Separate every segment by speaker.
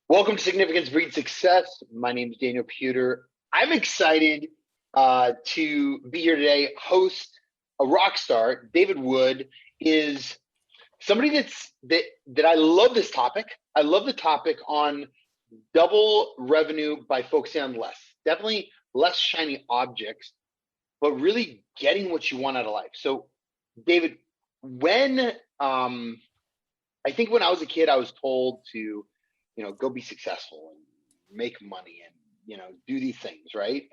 Speaker 1: Welcome to Significance Breeds Success. My name is Daniel Puder. I'm excited to be here today. Host a rock star, David Wood, is somebody that I love this topic. I love the topic on double revenue by focusing on less. Definitely less shiny objects, but really getting what you want out of life. So, David, when I think when I was a kid, I was told to go be successful and make money and, do these things. Right.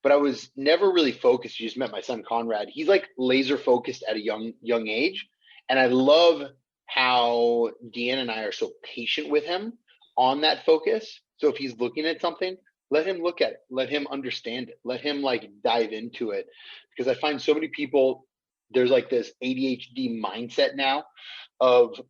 Speaker 1: But I was never really focused. You just met my son, Conrad. He's like laser focused at a young age. And I love how Deanna and I are so patient with him on that focus. So if he's looking at something, let him look at it, let him understand it, let him like dive into it. Because I find so many people, there's like this ADHD mindset now of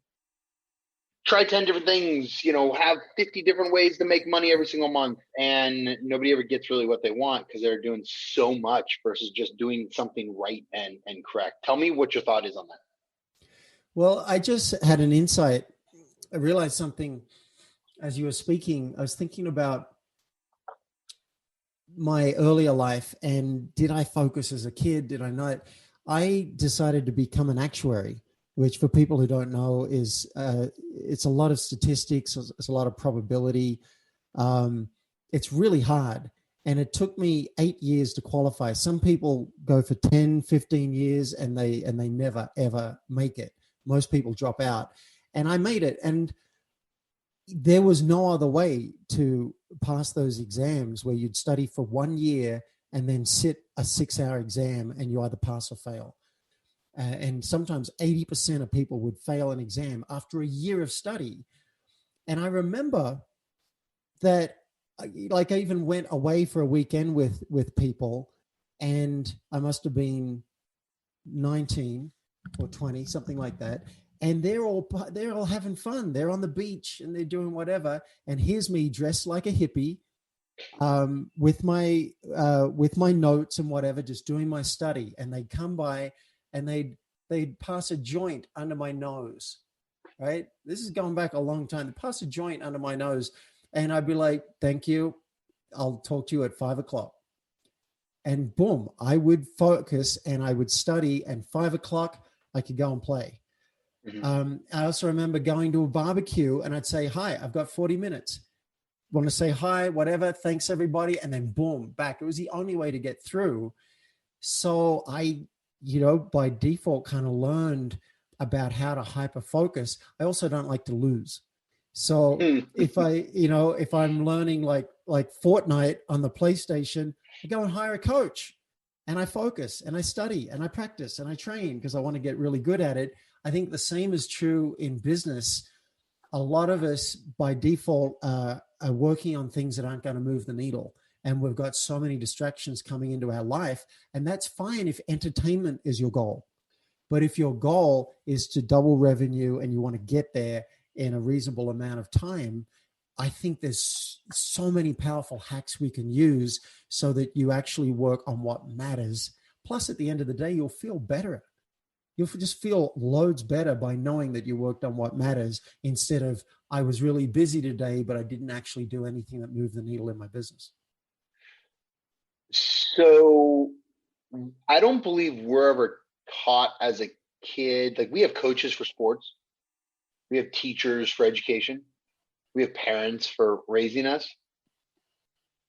Speaker 1: try 10 different things, have 50 different ways to make money every single month. And nobody ever gets really what they want because they're doing so much versus just doing something right and correct. Tell me what your thought is on that.
Speaker 2: Well, I just had an insight. I realized something as you were speaking. I was thinking about my earlier life and did I focus as a kid? Did I not? I decided to become an actuary, which for people who don't know is it's a lot of statistics, it's a lot of probability. It's really hard. And it took me 8 years to qualify. Some people go for 10, 15 years and they never, ever make it. Most people drop out. And I made it. And there was no other way to pass those exams where you'd study for 1 year and then sit a 6-hour exam and you either pass or fail. And sometimes 80% of people would fail an exam after a year of study. And I remember that, like, I even went away for a weekend with people, and I must have been 19 or 20, something like that. And they're all having fun. They're on the beach and they're doing whatever. And here's me dressed like a hippie, with my notes and whatever, just doing my study. And they'd come by and they'd pass a joint under my nose, right? This is going back a long time. They'd pass a joint under my nose, and I'd be like, "Thank you. I'll talk to you at 5:00." And boom, I would focus and I would study. And 5:00, I could go and play. Mm-hmm. I also remember going to a barbecue, and I'd say, "Hi, I've got 40 minutes. Want to say hi, whatever. Thanks, everybody." And then boom, back. It was the only way to get through. So I, by default kind of learned about how to hyper focus. I also don't like to lose. So if I'm learning like Fortnite on the PlayStation, I go and hire a coach and I focus and I study and I practice and I train because I want to get really good at it. I think the same is true in business. A lot of us by default are working on things that aren't going to move the needle. And we've got so many distractions coming into our life. And that's fine if entertainment is your goal. But if your goal is to double revenue and you want to get there in a reasonable amount of time, I think there's so many powerful hacks we can use so that you actually work on what matters. Plus, at the end of the day, you'll feel better. You'll just feel loads better by knowing that you worked on what matters instead of, I was really busy today, but I didn't actually do anything that moved the needle in my business.
Speaker 1: So I don't believe we're ever taught as a kid. Like, we have coaches for sports. We have teachers for education. We have parents for raising us.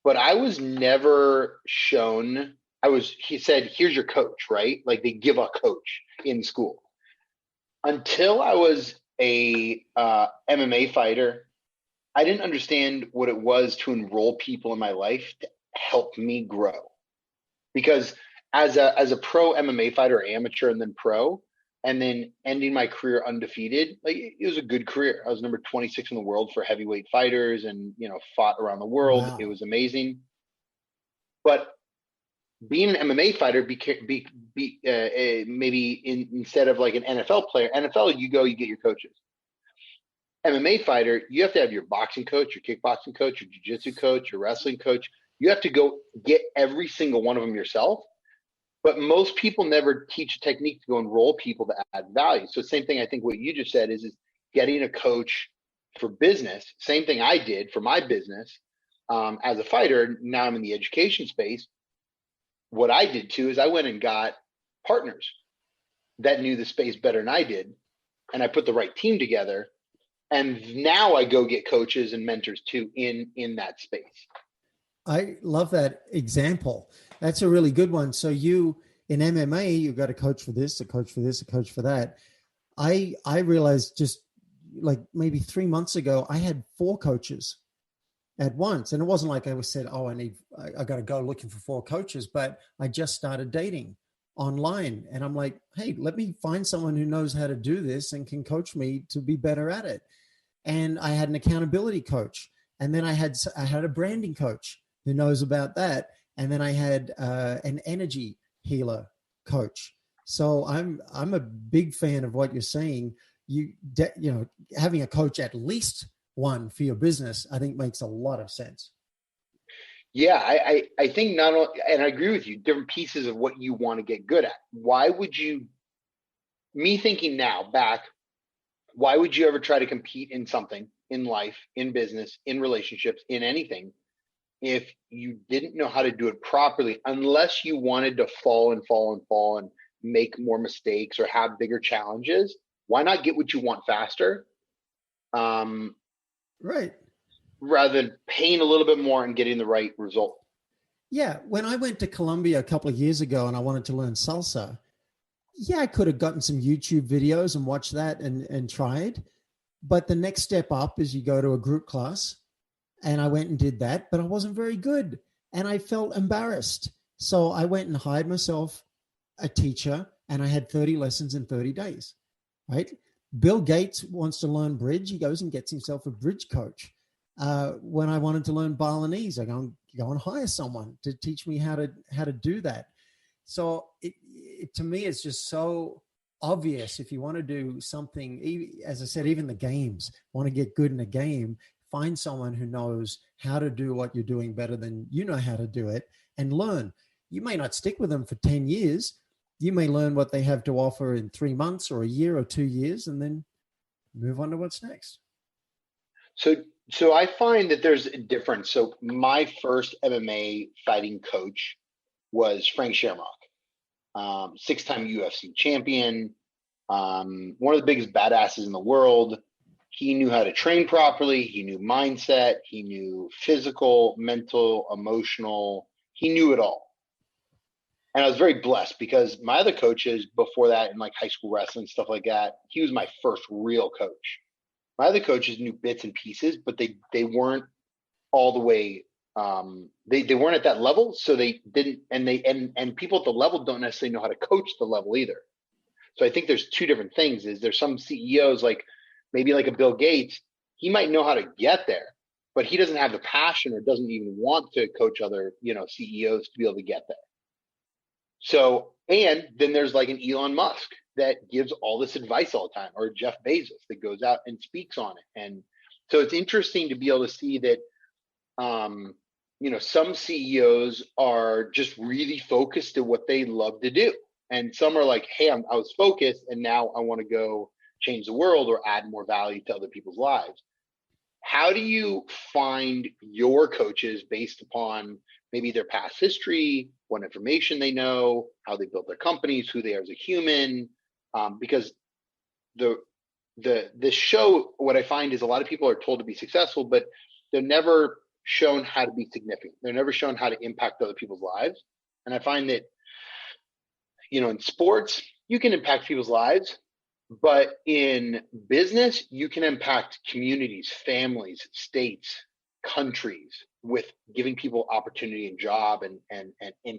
Speaker 1: But I was never shown, he said, here's your coach, right? Like, they give a coach in school. Until I was a MMA fighter, I didn't understand what it was to enroll people in my life to help me grow. Because as a pro MMA fighter, amateur and then pro, and then ending my career undefeated, like, it was a good career. I was number 26 in the world for heavyweight fighters and, fought around the world. Wow. It was amazing. But being an MMA fighter, instead of like an NFL player, NFL, you get your coaches. MMA fighter, you have to have your boxing coach, your kickboxing coach, your jiu-jitsu coach, your wrestling coach. You have to go get every single one of them yourself. But most people never teach a technique to go enroll people to add value. So same thing, I think what you just said is getting a coach for business, same thing I did for my business as a fighter. Now I'm in the education space. What I did too is I went and got partners that knew the space better than I did. And I put the right team together. And now I go get coaches and mentors too in that space.
Speaker 2: I love that example. That's a really good one. So you, in MMA, you've got a coach for this, a coach for this, a coach for that. I realized just like maybe 3 months ago, I had 4 coaches at once. And it wasn't like I said, oh, I got to go looking for 4 coaches, but I just started dating online. And I'm like, hey, let me find someone who knows how to do this and can coach me to be better at it. And I had an accountability coach. And then I had a branding coach who knows about that. And then I had an energy healer coach. So I'm a big fan of what you're saying. You know, having a coach, at least one for your business, I think makes a lot of sense.
Speaker 1: Yeah, I think not only, and I agree with you, different pieces of what you want to get good at. Why would you, me thinking now back, why would you ever try to compete in something, in life, in business, in relationships, in anything, if you didn't know how to do it properly, unless you wanted to fall and make more mistakes or have bigger challenges? Why not get what you want faster?
Speaker 2: Right.
Speaker 1: Rather than paying a little bit more and getting the right result.
Speaker 2: Yeah. When I went to Colombia a couple of years ago and I wanted to learn salsa, yeah, I could have gotten some YouTube videos and watched that and tried. But the next step up is you go to a group class, and I went and did that, but I wasn't very good. And I felt embarrassed. So I went and hired myself a teacher, and I had 30 lessons in 30 days, right? Bill Gates wants to learn bridge. He goes and gets himself a bridge coach. When I wanted to learn Balinese, I go and hire someone to teach me how to do that. So it to me, it's just so obvious. If you want to do something, as I said, even the games, want to get good in a game, find someone who knows how to do what you're doing better than you know how to do it, and learn. You may not stick with them for 10 years. You may learn what they have to offer in 3 months or a year or 2 years, and then move on to what's next.
Speaker 1: So I find that there's a difference. So my first MMA fighting coach was Frank Shamrock, 6-time UFC champion, one of the biggest badasses in the world. He knew how to train properly. He knew mindset. He knew physical, mental, emotional. He knew it all. And I was very blessed because my other coaches before that in like high school wrestling, stuff like that, he was my first real coach. My other coaches knew bits and pieces, but they weren't all the way. They weren't at that level, so they didn't. And people at the level don't necessarily know how to coach the level either. So I think there's two different things. There's some CEOs, like maybe like a Bill Gates, he might know how to get there, but he doesn't have the passion or doesn't even want to coach other CEOs to be able to get there. So, and then there's like an Elon Musk that gives all this advice all the time, or Jeff Bezos that goes out and speaks on it. And so it's interesting to be able to see that, some CEOs are just really focused to what they love to do. And some are like, hey, I was focused and now I want to go change the world or add more value to other people's lives. How do you find your coaches based upon maybe their past history, what information they know, how they built their companies, who they are as a human? Because the show, what I find is a lot of people are told to be successful, but they're never shown how to be significant. They're never shown how to impact other people's lives. And I find that, in sports, you can impact people's lives, but in business, you can impact communities, families, states, countries with giving people opportunity and job and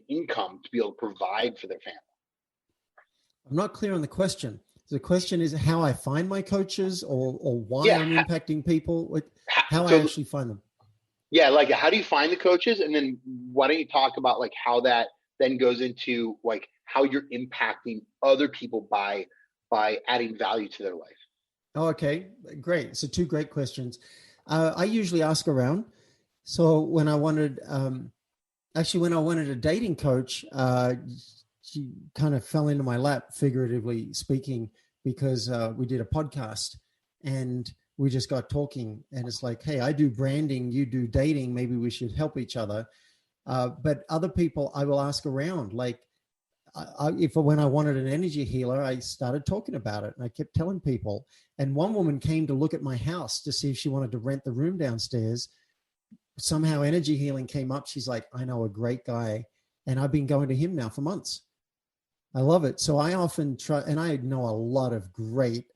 Speaker 1: income to be able to provide for their family.
Speaker 2: I'm not clear on the question. The question is how I find my coaches or why I'm impacting people, like how I actually find them.
Speaker 1: Yeah, like how do you find the coaches? And then why don't you talk about like how that then goes into like how you're impacting other people by adding value to their life?
Speaker 2: Oh, okay, great. So 2 great questions. I usually ask around. So when I wanted a dating coach, she kind of fell into my lap, figuratively speaking, because we did a podcast and we just got talking, and it's like, hey, I do branding, you do dating, maybe we should help each other. But other people, I will ask around. Like, when I wanted an energy healer, I started talking about it, and I kept telling people. And one woman came to look at my house to see if she wanted to rent the room downstairs. Somehow energy healing came up. She's like, I know a great guy, and I've been going to him now for months. I love it. So I often try, and I know a lot of great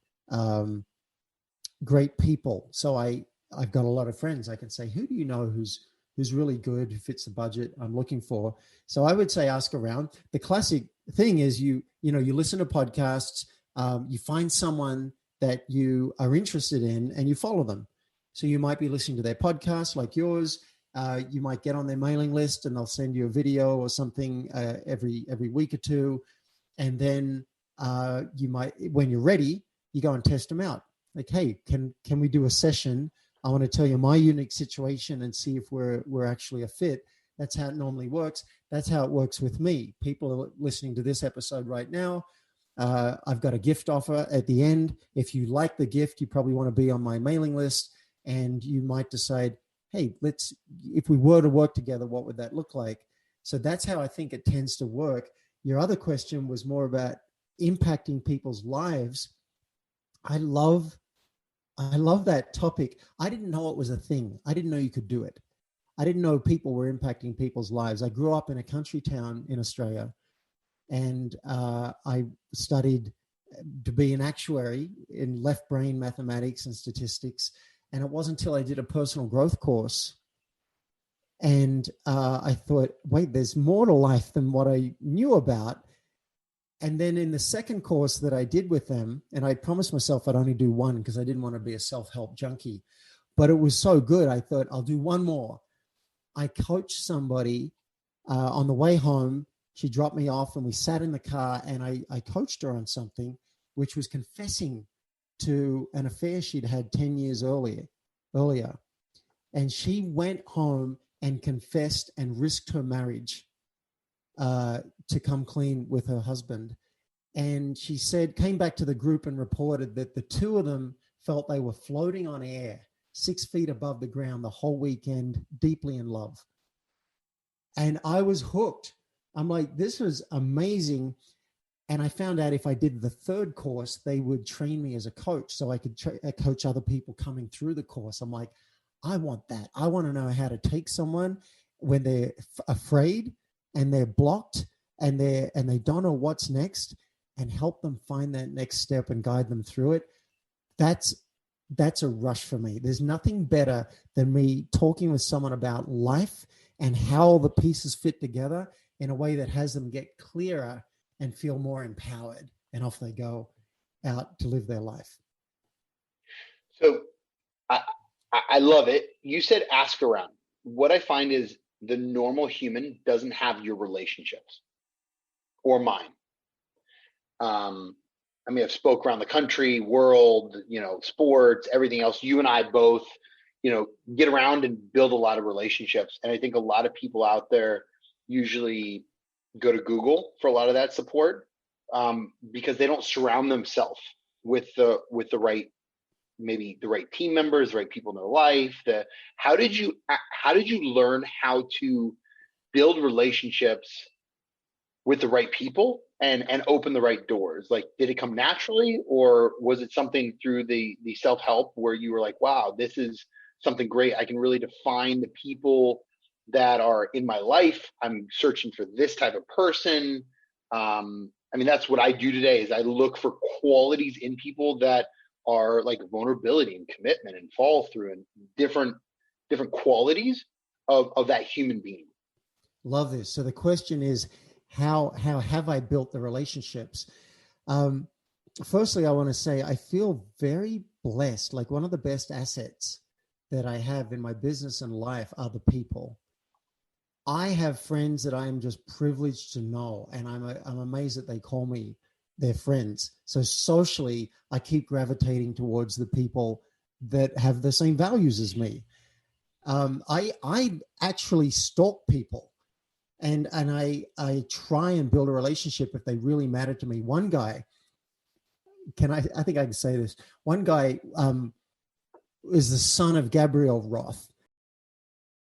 Speaker 2: people. So I've got a lot of friends. I can say, who do you know who's really good, who fits the budget I'm looking for? So I would say ask around. The classic thing is you listen to podcasts, you find someone that you are interested in, and you follow them. So you might be listening to their podcast like yours. You might get on their mailing list, and they'll send you a video or something every week or two. And then you might, when you're ready, you go and test them out. Like, hey, can we do a session? I want to tell you my unique situation and see if we're actually a fit. That's how it normally works. That's how it works with me. People are listening to this episode right now. I've got a gift offer at the end. If you like the gift, you probably want to be on my mailing list, and you might decide, hey, if we were to work together, what would that look like? So that's how I think it tends to work. Your other question was more about impacting people's lives. I love that topic. I didn't know it was a thing. I didn't know you could do it. I didn't know people were impacting people's lives. I grew up in a country town in Australia, and I studied to be an actuary in left brain mathematics and statistics. And it wasn't until I did a personal growth course, and I thought, wait, there's more to life than what I knew about. And then in the second course that I did with them, and I promised myself I'd only do one because I didn't want to be a self-help junkie, but it was so good, I thought I'll do one more. I coached somebody on the way home. She dropped me off, and we sat in the car, and I coached her on something, which was confessing to an affair she'd had 10 years earlier. And she went home and confessed and risked her marriage to come clean with her husband. And she came back to the group and reported that the two of them felt they were floating on air 6 feet above the ground the whole weekend, deeply in love. And I was hooked. I'm like, this was amazing. And I found out if I did the third course, they would train me as a coach, so I could coach other people coming through the course. I'm like, I want that. I want to know how to take someone when they're afraid and they're blocked and they don't know what's next, and help them find that next step and guide them through it. That's a rush for me. There's nothing better than me talking with someone about life and how the pieces fit together in a way that has them get clearer and feel more empowered, and off they go out to live their life.
Speaker 1: So I love it. You said ask around. What I find is the normal human doesn't have your relationships or mine. I mean, I've spoke around the country, world, sports, everything else. You and I both, get around and build a lot of relationships. And I think a lot of people out there usually go to Google for a lot of that support because they don't surround themselves with the right, maybe the right team members, the right people in their life. How did you learn how to build relationships with the right people and open the right doors? Like, did it come naturally, or was it something through the self-help where you were like, wow, this is something great. I can really define the people that are in my life. I'm searching for this type of person. I mean, that's what I do today is I look for qualities in people that are like vulnerability and commitment and follow through and different qualities of that human being.
Speaker 2: Love this. So the question is, how have I built the relationships? Firstly, I want to say I feel very blessed. Like, one of the best assets that I have in my business and life are the people. I have friends that I am just privileged to know, and I'm amazed that they call me their friends. So socially, I keep gravitating towards the people that have the same values as me. I actually stalk people, and I try and build a relationship if they really matter to me. One guy, I think I can say this. One guy is the son of Gabriel Roth.